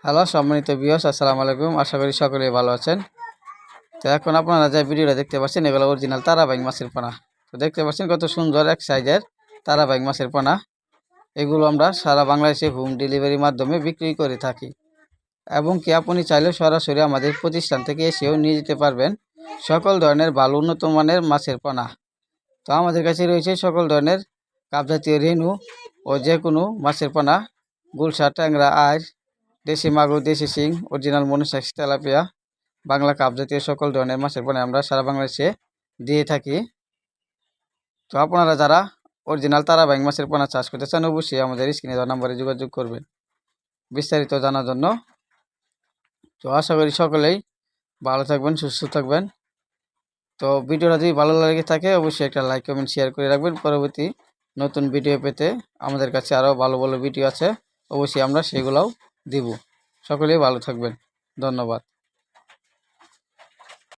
Hello সম্মানিত viewers, আসসালামু আলাইকুম। আশা করি সকলেই ভালো আছেন। তো এখন আপনারা যে ভিডিওটা দেখতে পাচ্ছেন এগুলো অরিজিনাল তারাবাইং মাছের পোনা। তো দেখতে পাচ্ছেন কত সুন্দর এক সাইজের তারাবাইং মাছের পোনা। এগুলো আমরা সারা বাংলাদেশে হোম ডেলিভারির মাধ্যমে বিক্রি করে থাকি এবং কি আপনি চাইলে সরাসরি আমাদের প্রতিষ্ঠান থেকে এসেও নিয়ে যেতে পারবেন সকল ধরনের ভালো উন্নত মানের মাছের পোনা। তো আমাদের কাছে রয়েছে সকল ধরনের কাপজাতীয় রেনু ও যে কোনো মাছের পোনা, গুলশা, ট্যাংরা, আইড়, দেশি মাগুর, দেশি শিং, অরিজিনাল মনুসাক্স, তেলাপিয়া, বাংলা কাপ জাতীয় সকল ধরনের মাছের পোনা আমরা সারা বাংলাদেশে দিয়ে থাকি। তো আপনারা যারা অরিজিনাল তারাবাইং মাছের পোনা চাষ করতে চান অবশ্যই আমাদের স্ক্রিনে দেওয়া নাম্বারে যোগাযোগ করবেন বিস্তারিত জানার জন্য। তো আশা করি সকলেই ভালো থাকবেন, সুস্থ থাকবেন। তো ভিডিওটা যদি ভালো লেগে থাকে অবশ্যই একটা লাইক, কমেন্ট, শেয়ার করে রাখবেন। পরবর্তী নতুন ভিডিও পেতে আমাদের কাছে আরও ভালো ভালো ভিডিও আছে, অবশ্যই আমরা সেগুলোও দিব। সকলেই ভালো থাকবেন, ধন্যবাদ।